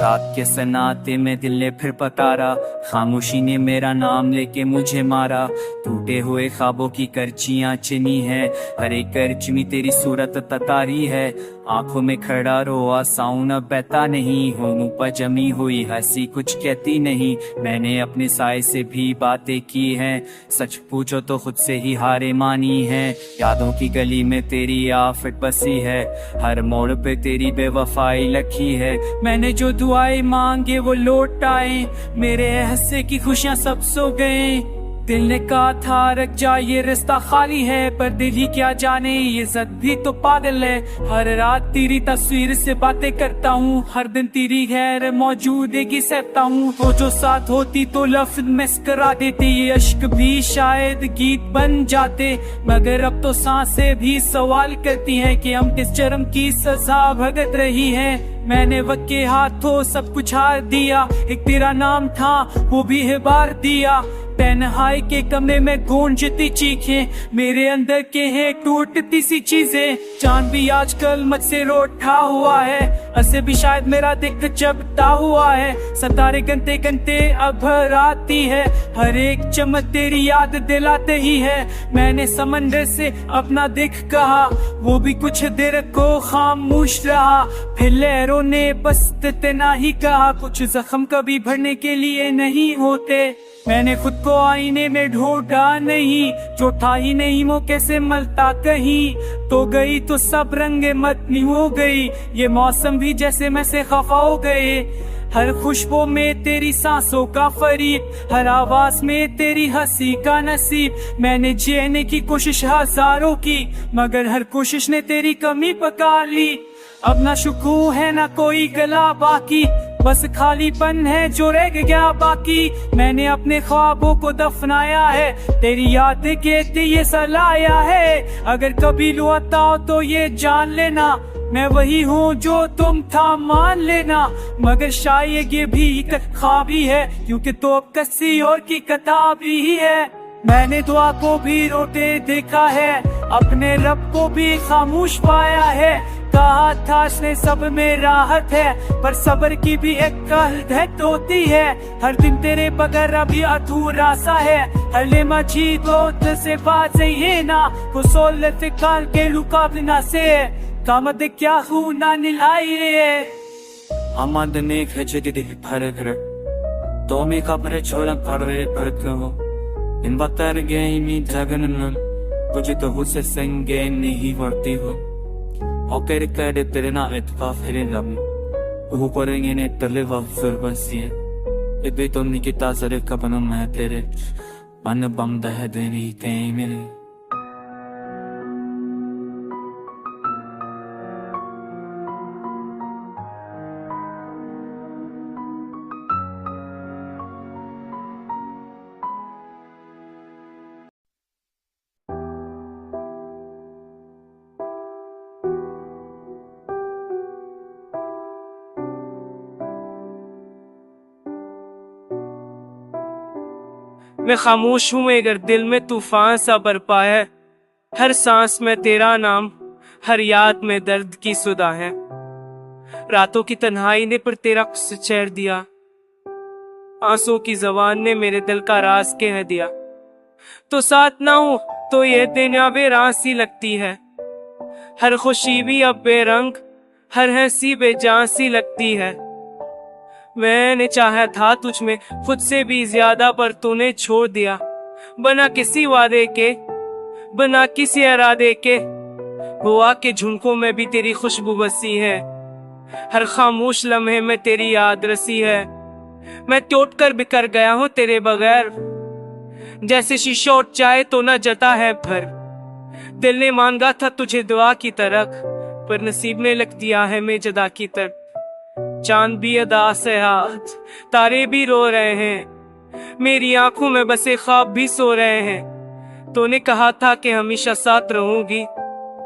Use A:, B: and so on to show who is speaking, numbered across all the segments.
A: रात के सन्नाटे में दिल ने फिर पकारा, खामोशी ने मेरा नाम लेके मुझे मारा। टूटे हुए ख्वाबों की करचियां चिनी है, हर एक करच में तेरी सूरत ततारी है। आंखों में खड़ा रोआ साउन अब बहता नहीं, होंठों पर जमी हुई हंसी कुछ कहती नहीं। मैंने अपने साए से भी बातें की हैं, सच पूछो तो खुद से ही हारे मानी है। यादों की गली में तेरी आफत बसी है, हर मोड़ पे तेरी बेवफाई लखी है। मैंने जो दुआएं मांगे वो लौट आए, मेरे हंसे की खुशियां सब सो गए। दिल ने कहा था रख जा ये रास्ता खाली है, पर दिल ही क्या जाने ये जद भी तो पागल है। हर रात तेरी तस्वीर से बातें करता हूँ, हर दिन तेरी गैर मौजूदगी सहता हूँ। वो जो साथ होती तो लफ्ज मुस्कुरा देते, ये अश्क भी शायद गीत बन जाते। मगर अब तो सांसें भी सवाल करती हैं कि हम किस जर्म की सजा भुगत रही है। मैंने वक्त के हाथों सब कुछ हार दिया, एक तेरा नाम था वो भी है बार दिया। तन्हाई के कमरे में गूंजती चीखें, मेरे अंदर के है टूटती सी चीजें। चांद भी आजकल मुझसे रोठा हुआ है, ऐसे भी शायद मेरा दिख चबता हुआ है। सितारे गनते गनते अब आती है, हर एक चमक तेरी याद दिलाते ही है। मैंने समंदर से अपना दिख कहा, वो भी कुछ देर को खामोश रहा। फिर लहरों ने बस इतना ही कहा, कुछ जख्म कभी भरने के लिए नहीं होते। मैंने खुद को आईने में ढूंढा नहीं, जो था ही नहीं वो कैसे मलता कहीं। तो गई तो सब रंगे मतनी हो गई, ये मौसम भी जैसे मैं से खफा हो गए। हर खुशबू में तेरी सांसों का फरीब, हर आवाज में तेरी हंसी का नसीब। मैंने जीने की कोशिश हजारों की, मगर हर कोशिश ने तेरी कमी पका ली। अब ना सुकून है ना कोई गला बाकी, बस खालीपन है जो रह गया बाकी। मैंने अपने ख्वाबों को दफनाया है, तेरी यादें कहती ये सलाया है। अगर कभी लौटा हो तो ये जान लेना, मैं वही हूँ जो तुम था मान लेना। मगर शायद ये भी एक ख्वाब ही है, क्योंकि तो अब किसी और की किताब ही है। मैंने दुआ को भी रोते देखा है, अपने रब को भी खामोश पाया है। कहा था इसने सब में राहत है, पर सब्र की भी एक कहत होती है। हर दिन तेरे बगैर अभी अधूरा सा है, हर लेमा जी तो से बात है ना। वो सोलत काल के लुकाबना से कामद क्या हूँ ना निलाई रे। अमद ने खचदी फरक तो में कपड़े छोड़ा पड़े पड़को इन बतर गई मी जगन कुछ तो हुसे संगे नहीं वर्ती हो। Oker kade tere na etfaf hele lam Uhuporenge ne tele wafir basiye Ebe to nikita zare kabanam hai tere Ban bam da hai deni teemine
B: मैं खामोश हूँ मगर दिल में तूफान सा बरपा है। हर सांस में तेरा नाम, हर याद में दर्द की सुदा है। रातों की तन्हाई ने पर तेरा छेड़ दिया, आंसू की जबान ने मेरे दिल का राज कह दिया। तो साथ ना हो तो ये दुनिया बेरां सी लगती है, हर खुशी भी अब बेरंग, हर हंसी बेजान सी लगती है। मैंने चाहा था तुझ में खुद से भी ज्यादा, पर तूने छोड़ दिया। बना किसी वादे के, बना किसी इरादे के, हुआ के झुमकों में भी तेरी खुशबू बसी है। हर खामोश लम्हे में तेरी याद रसी है। मैं टूट कर बिखर गया हूँ तेरे बगैर, जैसे शीशा उठ जाए तो न जता है भर। दिल ने मांगा था तुझे दुआ की तरफ, पर नसीब ने लिख दिया है मैं जदा की तरफ। चांद भी अदास है हाथ, तारे भी रो रहे हैं, मेरी आंखों में बसे ख्वाब भी सो रहे हैं। तूने कहा था कि हमेशा साथ रहूंगी,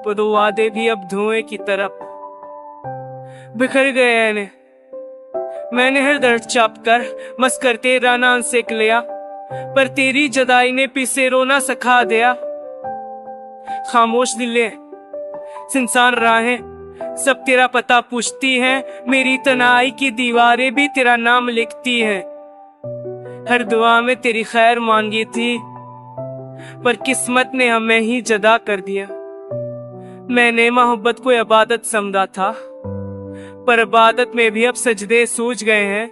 B: पर वो वादे भी अब धुएं की तरफ बिखर गए ने। मैंने हर दर्द चाप कर मस कर तेरा नाम सेक लिया, पर तेरी जदाई ने पीछे रोना सिखा दिया। खामोश दिले इंसान राहें सब तेरा पता पूछती हैं, मेरी तन्हाई की दीवारें भी तेरा नाम लिखती हैं। हर दुआ में तेरी खैर मांगी थी, पर किस्मत ने हमें ही जदा कर दिया। मैंने मोहब्बत को इबादत समझा था, पर इबादत में भी अब सजदे सूझ गए हैं।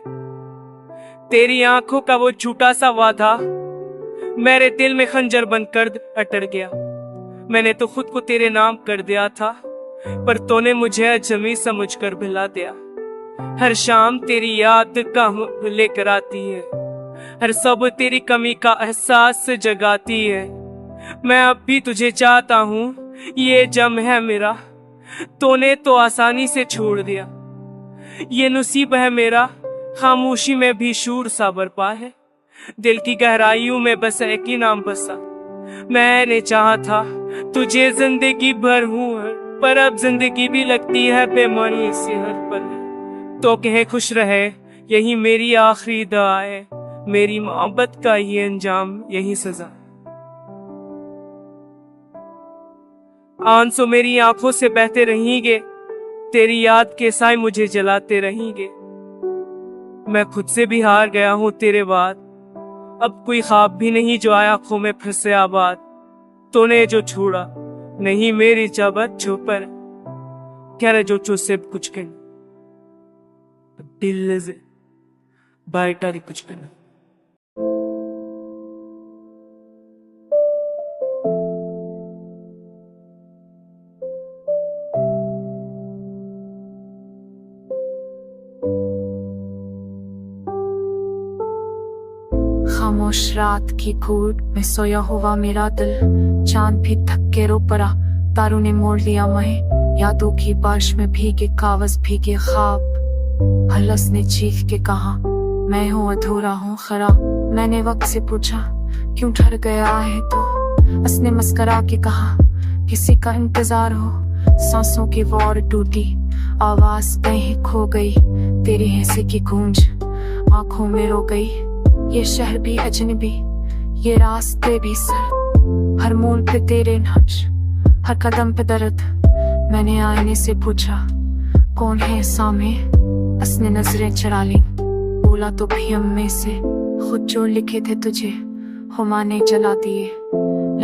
B: तेरी आंखों का वो झूठा सा वादा मेरे दिल में खंजर बनकर अटक गया। मैंने तो खुद को तेरे नाम कर दिया था, पर तूने मुझे अजमी समझकर भुला दिया। हर शाम तेरी याद का लेकर आती है, हर सब तेरी कमी का एहसास जगाती है। मैं अब भी तुझे चाहता हूँ, ये जम है मेरा, तूने तो आसानी से छोड़ दिया। ये नसीब है मेरा, खामोशी में भी शूर सा बरपा है। दिल की गहराइयों में बस एक ही नाम बसा। मैंने चाहा था तुझे जिंदगी भर हूँ, पर अब जिंदगी भी लगती है बेमानी से हर पल। तो कहे खुश रहे, यही मेरी आखिरी दुआ है। मेरी मोहब्बत का ये अंजाम, यही सजा। आंसू मेरी आंखों से बहते रहेंगे, तेरी याद के साए मुझे जलाते रहेंगे। मैं खुद से भी हार गया हूँ तेरे बाद, अब कोई ख्वाब भी नहीं जो आया आंखों में फिर से आबाद। तूने जो छोड़ा नहीं मेरी चाबत छुपर, क्या रे जो से कुछ कहना दिल से बाइटा कुछ कहना।
C: खामोश रात की कूट में सोया हुआ मेरा दिल, चांद भी थक के रो पड़ा, तारों ने मोड़ लिया मैं। यादों की बारिश में भीगे कागज भीगे ख्वाब। हलस ने चीख के कहा, मैं हूँ अधूरा हूँ खरा। मैंने वक्त से पूछा, क्यों ठहर गया है तो? उसने मस्करा के कहा, किसी का इंतजार हो। सांसों की वार टूटी, आवाज कहीं खो गई, तेरी हंसी की गूंज आंखों में रो गई। ये शहर भी अजनबी, ये रास्ते भी सर, हर मोड़ पे तेरे नक्श, हर कदम पे दर्द। मैंने आईने से पूछा, कौन है सामने? उसने नजरें चुरा ली, बोला तो भी हम में से खुद जो लिखे थे तुझे हुमा ने जला दिए।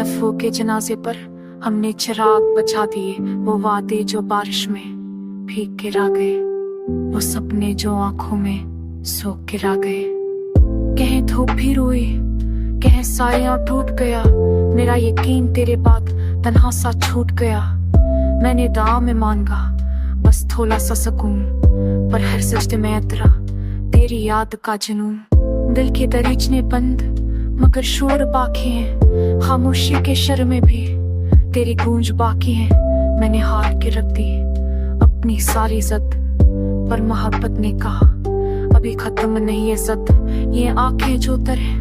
C: लफ्जों के जनाजे पर हमने चिराग बचा दिए, वो वादे जो बारिश में भीग के रह गए, वो सपने जो आंखों में सोख के रह गए। कहीं धूप भी रोई, कहीं साया टूट गया, मेरा यकीन तेरे बाद तन्हा सा छूट गया। मैंने दुआ में मांगा बस थोड़ा सा सुकून, पर हर सजदे में इतरा तेरी याद का जुनून। दिल के दरीचने बंद मगर शोर बाकी है, खामोशी के शर में भी तेरी गूंज बाकी है। मैंने हार के रख दी अपनी सारी इज्जत, पर मोहब्बत ने कहा अभी खत्म नहीं है सद। ये आंखें जो तरे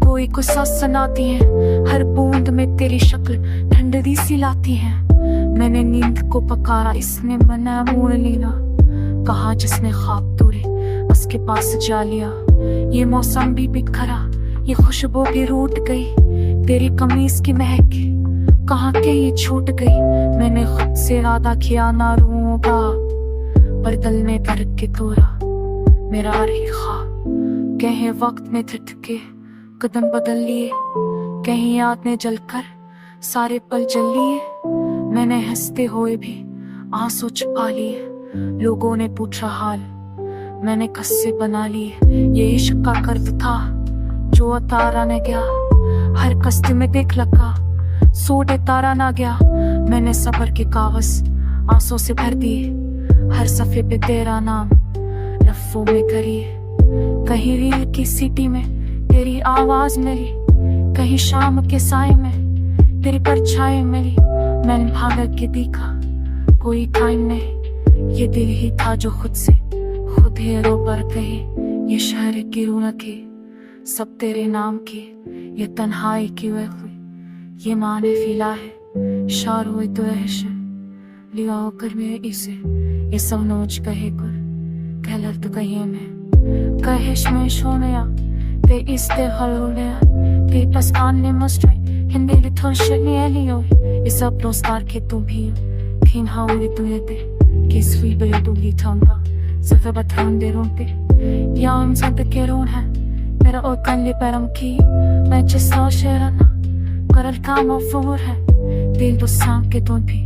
C: कोई गुस्सा सुनाती हैं, हर बूंद में तेरी शक्ल ठंडी सी लाती है। मैंने नींद को पकारा, इसने मना मोड़ लिया, कहा जिसने ख्वाब तोड़े उसके पास जा लिया। ये मौसम भी बिखरा, ये खुशबू भी रूठ गई, तेरी कमीज की महक कहाँ के ये छूट गई। मैंने खुद से इरादा किया ना रोऊंगा, पर दिल में दर्द के तोड़ा मेरा ख्वाब। कहीं वक्त ने झटके कदम बदल लिए, कहीं याद ने जलकर सारे पल जल लिए। मैंने हंसते हुए भी आंसू छुपा लिए, लोगों ने पूछा हाल, मैंने कस्से बना लिए। ये इश्क का कर्ज था जो उतारा न गया, हर कस्ते में देख लगा सोटे तारा ना गया। मैंने सब्र के कागज आंसू से भर दिए, हर सफे पे तेरा नाम लफ्जों में करिए। कहीं रील की सीटी में तेरी आवाज मिली, कहीं शाम के साए में तेरी परछाई मिली। मैंने भाग के देखा कोई टाइम नहीं, ये दिल ही था जो खुद से खुद ही रो पर गई। ये शहर की रौनकें सब तेरे नाम की, ये तन्हाई की वक्त ये माने फिला है। शार हुए तो ऐश लिया होकर मेरे इसे, ये सब नोच कहे कर कहलत कहिए में कहेश में शोनया ते इस्ते हलोनया ते पस्ताने मस्ट्रे हिंदे लिथों शनिया लियो। ये सब दोस्तार के तू भी थीन हाउली तुझे ते che sfida tu li tamba se fa battande rompe ya am santa che ron hai mera o kan le param ki main che sta sherana karal kama for hai दिल तो सांप के तो भी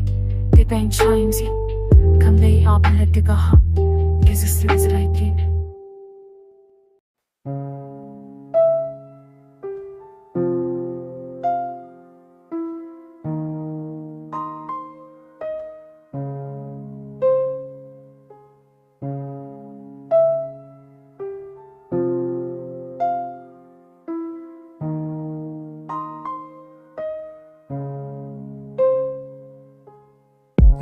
C: ते pen chimes ya kam lay आप लग गहा किस स्ट्रेस राइट इन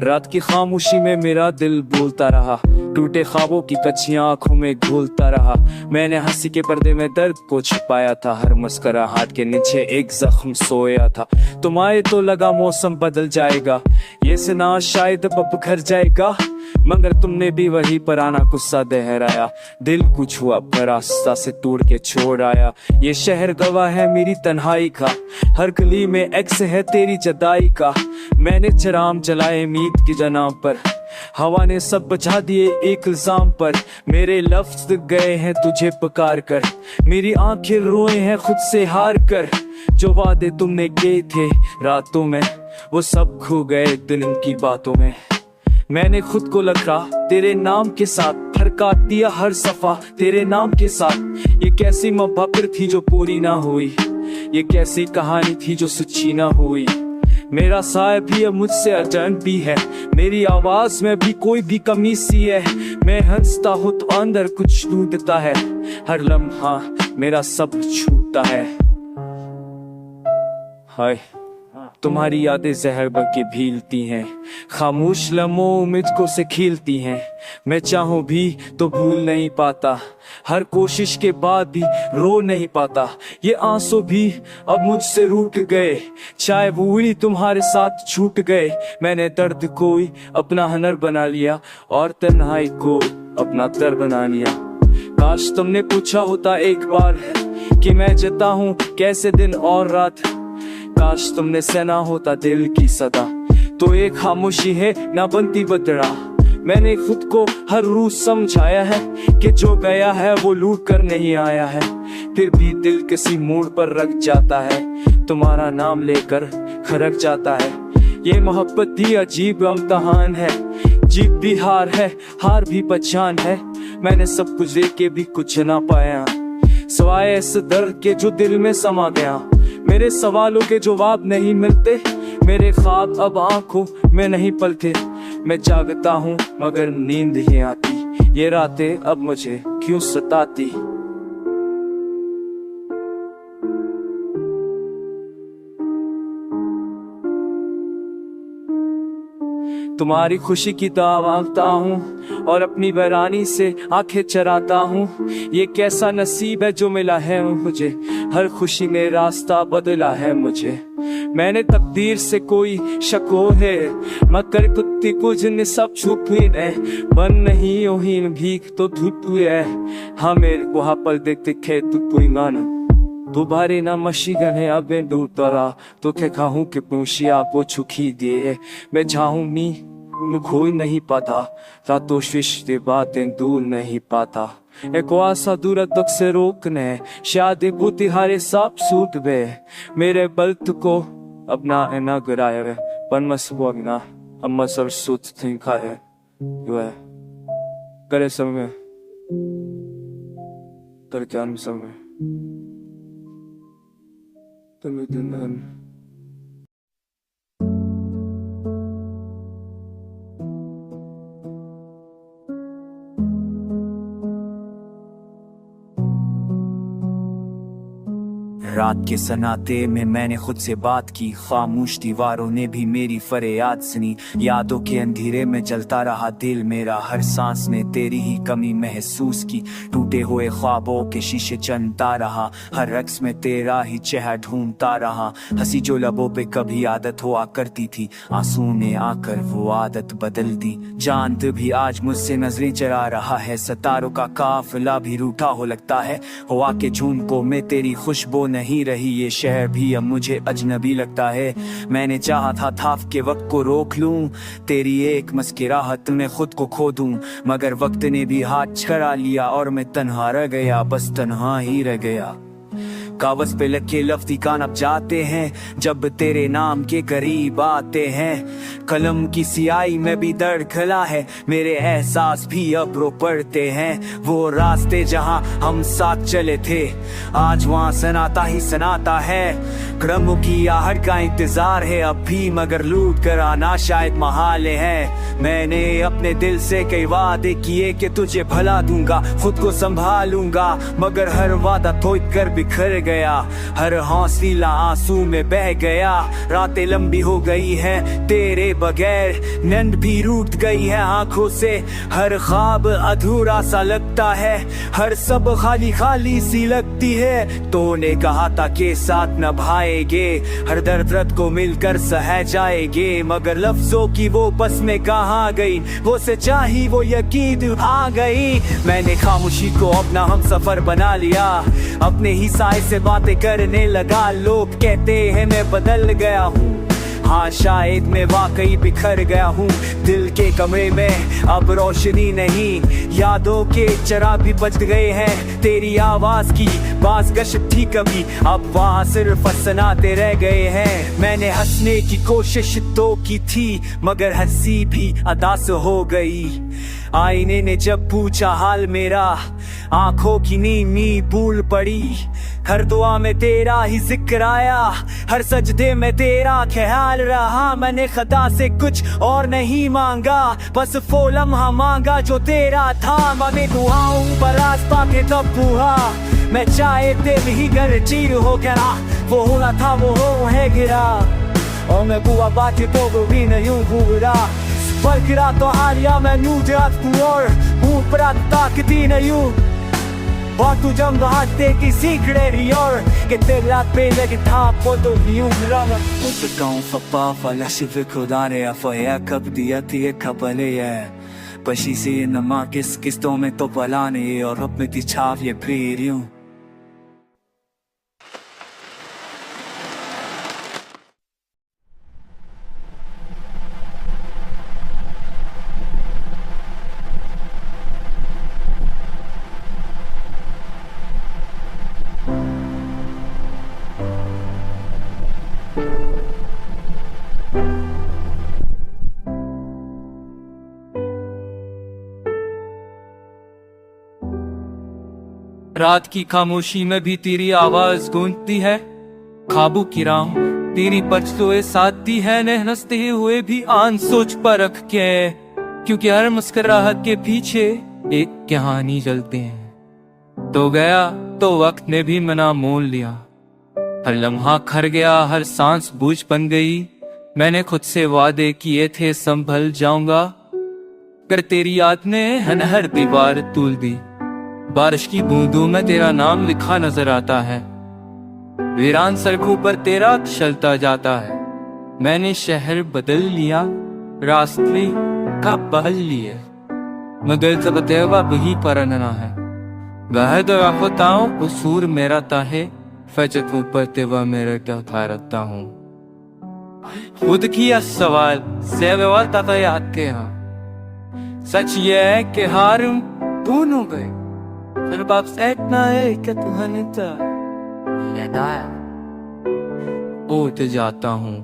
A: रात की खामोशी में मेरा दिल बोलता रहा, टूटे ख्वाबों की कच्चियां आंखों में घोलता रहा। मैंने हंसी के पर्दे में दर्द को छुपाया था, हर मुस्कुराहट के नीचे एक जख्म सोया था। तुम आए तो लगा मौसम बदल जाएगा, ये सुना शायद अब घर जाएगा, मगर तुमने भी वही पुराना गुस्सा दोहराया। दिल कुछ हुआ पर रास्ता से तोड़ के छोड़ आया। ये शहर गवाह है मेरी तन्हाई का, हर गली में एक्स है तेरी जदाई का। मैंने चराम जलाए मीत की जनाब पर, हवा ने सब बचा दिए एक इल्जाम पर। मेरे लफ्ज गए हैं तुझे पुकार कर, मेरी आंखें रोए हैं खुद से हार कर। जो वादे तुमने किए थे रातों में, वो सब खो गए दिन की बातों में। मैंने खुद को लगा तेरे नाम के साथ, हर काट दिया हर सफा तेरे नाम के साथ। ये कैसी मोहब्बत थी जो पूरी ना हुई, ये कैसी कहानी थी जो सच्ची ना हुई। मेरा साय भी अब मुझसे अटैच भी है, मेरी आवाज में भी कोई भी कमी सी है। मैं हंसता हूँ तो अंदर कुछ टूटता है, हर लम्हा मेरा सब छूटता है। हाय तुम्हारी यादें जहर बन के भीलती हैं, खामोश लम्हों मुझको से खीलती हैं। मैं चाहूं भी तो भूल नहीं पाता, हर कोशिश के बाद भी रो नहीं पाता। ये आंसू भी अब मुझसे रूठ गए, चाहे वो तुम्हारे साथ छूट गए। मैंने दर्द को अपना हुनर बना लिया और तन्हाई को अपना दर बना लिया। काश तुमने पूछा होता एक बार कि मैं जता हूँ कैसे दिन और रात। काश तुमने सुना होता दिल की सदा, तो एक खामोशी है ना बनती बदरा। मैंने खुद को हर रोज समझाया है कि जो गया है वो लूट कर नहीं आया है। फिर भी दिल किसी मोड़ पर रख जाता है, तुम्हारा नाम लेकर खरक जाता है। ये मोहब्बत भी अजीब इम्तिहान है, जीत भी हार है, हार भी पहचान है। मैंने सब कुछ दे के भी कुछ ना पाया, सिवाय इस दर्द के जो दिल में समा गया। मेरे सवालों के जवाब नहीं मिलते, मेरे ख्वाब अब आंखों में नहीं पलते। मैं जागता हूँ मगर नींद ही आती, ये रातें अब मुझे क्यों सताती। तुम्हारी खुशी की दाव मांगता हूँ और अपनी वीरानी से आंखें चराता हूँ। ये कैसा नसीब है जो मिला है मुझे, हर खुशी ने रास्ता बदला है मुझे। मैंने तकदीर से कोई शको है, मकर कुत्ती कुछ ने सब छुपी है। बन नहीं ओहीन भीख तो धुप है, हाँ मेरे को हाँ पल देखते खे तू गाना। दोबारे ना मशी गए अब दूर तरा, तो क्या कहूँ कि पूछी आपको छुखी दिए। मैं चाहूँ नी खोई नहीं पाता, रातों शिश्ते बातें दूर नहीं पाता। एक आशा दूर तक से रोकने, शादी बुद्धि हारे साफ सूट बे। मेरे बल्त को अपना एना गिराया है, पर मसबोगना अम्मा सब सूत थी खाए। वह करे समय तर क्या समय तुम्हें दिन रात के सन्नाटे में मैंने खुद से बात की, खामोश दीवारों ने भी मेरी फरियाद सुनी। यादों के अंधेरे में जलता रहा दिल मेरा, हर सांस में तेरी ही कमी महसूस की। टूटे हुए ख्वाबों के शीशे चलता रहा, हर रक्स में तेरा ही चेहरा ढूंढता रहा। हंसी जो लबों पे कभी आदत हुआ करती थी, आंसू ने आकर वो आदत बदल दी। चांद भी आज मुझसे नजरें चरा रहा है, सितारों का काफिला भी रूठा हो लगता है। हवा के झूम को मैं तेरी खुशबू नहीं नहीं रही ये शहर भी अब मुझे अजनबी लगता है। मैंने चाहा था के वक्त को रोक लूं, तेरी एक मुस्कुराहट में खुद को खो दूं, मगर वक्त ने भी हाथ छुड़ा लिया और मैं तन्हा रह गया, बस तन्हा ही रह गया। कागज पे लगे लफ्ज़ कानब जाते हैं जब तेरे नाम के करीब आते हैं। कलम की सियाही में भी दर्द खला है, मेरे एहसास भी अब रो पड़ते हैं। वो रास्ते जहां हम साथ चले थे आज वहां सनाता ही सनाता है। कदमों की आहट का इंतजार है अब भी, मगर लूट कर आना शायद महाल है। मैंने अपने दिल से कई वादे किए कि तुझे भला दूंगा, खुद को संभालूंगा, मगर हर वादा तोड़ कर बिखर गया, हर हौसला आंसू में बह गया। रातें लंबी हो गई हैं तेरे बगैर, नींद भी रूठ गई है आंखों से, हर ख्वाब अधूरा सा लगता है, हर सब खाली खाली सी लगती है। तो ने कहा था कि साथ निभाएंगे, हर दर्द को मिलकर सह जाएंगे, मगर लफ्जों की वो बस में कहाँ गई, वो सच्चाई वो यकीन आ गई। मैंने खामोशी को अपना हम सफर बना लिया, अपने ही साए से बातें करने लगा। लोग कहते हैं मैं बदल गया हूँ, हाँ शायद मैं वाकई बिखर गया हूँ। दिल के कमरे में अब रोशनी नहीं, यादों के चिराग भी बुझ गए हैं। तेरी आवाज की बात गश्त थी कभी, अब वहाँ सिर्फ फसनाते रह गए हैं। मैंने हंसने की कोशिश तो की थी, मगर हंसी भी अदास हो गई। आईने ने जब पूछा हाल मेरा, आंखों की नींद भूल पड़ी। हर दुआ में तेरा ही जिक्र आया, हर सजदे में तेरा ख्याल रहा। मैंने खुदा से कुछ और नहीं मांगा, बस वो लम्हा मांगा जो तेरा था। मैंने दुआओं पर आस पाके तब हुआ, मैं चाहे तेरी ही घर चीर हो गया। वो होना था वो हो है गिरा, और मैं बुआ बातें तो वो भी नहीं भूला। पर गिरा तो हारिया मैं नू जात और ऊपर ताकती नहीं। Waktu jam bahate kisi kredior que te la pele que था foto भी उमराना उसकाऊं फप्पा फलाशी फिक्रोदारे अफया कब दिया थी खपले है पशी से नमा किस्तों में तो पलाने और अपने की छाप ये प्रियरियों।
B: रात की खामोशी में भी तेरी आवाज गूंजती है, ख्वाबों की राह तेरी पछलुए साथती है। न हंसते हुए भी आन सोच परख के, क्योंकि हर मुस्कुराहट के पीछे एक कहानी जलते हैं। तो गया तो वक्त ने भी मना मोल लिया, हर लम्हा खर गया, हर सांस बूझ बन गई। मैंने खुद से वादे किए थे संभल जाऊंगा, कर तेरी याद ने हर दीवार तूल दी। बारिश की बूंदों में तेरा नाम लिखा नजर आता है, वीरान सड़कों पर तेरा चलता जाता है। मैंने शहर बदल लिया, रास्ते का बदल लिया, मगर जब तेरा वही परना है। वह तो होताओं कसूर मेरा ताहे, फजतों पर तेवा मेरा क्या भारता हूँ। खुद किया सवाल से तब याद के हाँ, सच ये है कि हार दोनों गए, फिर बाप से इतना है कि तुम्हें उठ जाता हूँ।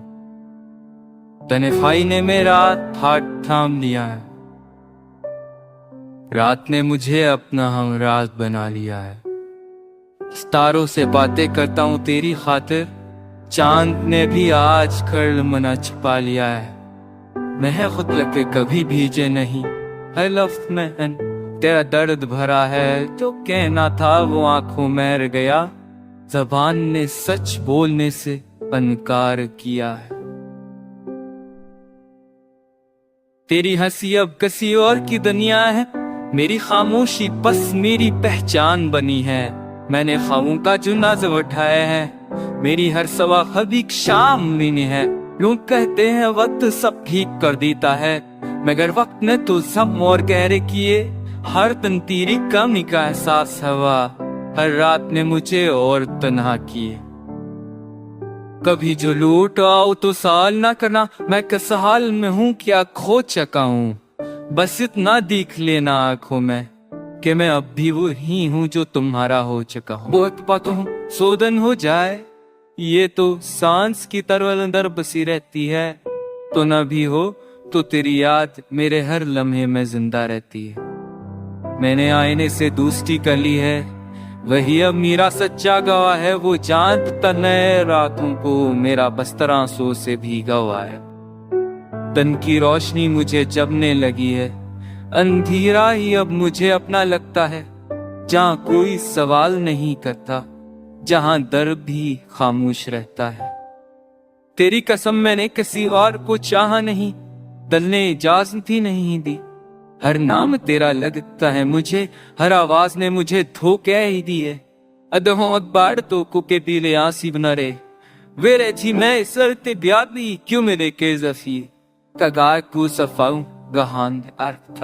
B: तन्हाई ने मेरा हाथ थाम लिया है, रात ने मुझे अपना हमराज बना लिया है। सितारों से बातें करता हूँ तेरी खातिर, चांद ने भी आज कर मना छिपा लिया है। मैं खुद लगे कभी भीजे नहीं, हर लफ्ज़ में तेरा दर्द भरा है। जो कहना था वो आंखों में रह गया, ज़बान ने सच बोलने से इनकार किया है। तेरी हंसी अब किसी और की दुनिया है, मेरी खामोशी बस मेरी पहचान बनी है। मैंने ख्वाबों का जुनाज़ उठाया है, मेरी हर सवा कभी शाम लेनी है। लोग कहते हैं वक्त सब ठीक कर देता है, मगर वक्त ने तो सब और गहरे किए। हर दिन तेरी कमी का एहसास हुआ, हर रात ने मुझे और तन्हा किए।
A: कभी जो लूट आओ तो सवाल ना करना, मैं किस हाल में हूँ क्या खो चुका हूँ। बस इतना देख लेना आंखों में कि मैं अब भी वो ही हूँ जो तुम्हारा हो चुका हूँ। बहुत बातों हूँ सोदन हो जाए, ये तो सांस की तरह अंदर बसी रहती है। तो न भी हो तो तेरी याद मेरे हर लम्हे में जिंदा रहती है। मैंने आईने से दोस्ती कर ली है, वही अब मेरा सच्चा गवाह है। वो चांद तन्हे रातों को मेरा बस्तर आंसू से भीगा हुआ है। तन की रोशनी मुझे जबने लगी है, अंधेरा ही अब मुझे अपना लगता है। जहाँ कोई सवाल नहीं करता, जहाँ दर्द भी खामोश रहता है। तेरी कसम मैंने किसी और को चाहा नहीं, दिल ने इजाजत ही नहीं दी। हर नाम तेरा लगता है मुझे, हर आवाज ने मुझे धोखे ही दी है। अदहों अखबार तो कुके पीले आंसी बना रे, वे रही मैं सरते ब्यादी क्यों मेरे के जफी कगार को सफाऊं गहान अर्थ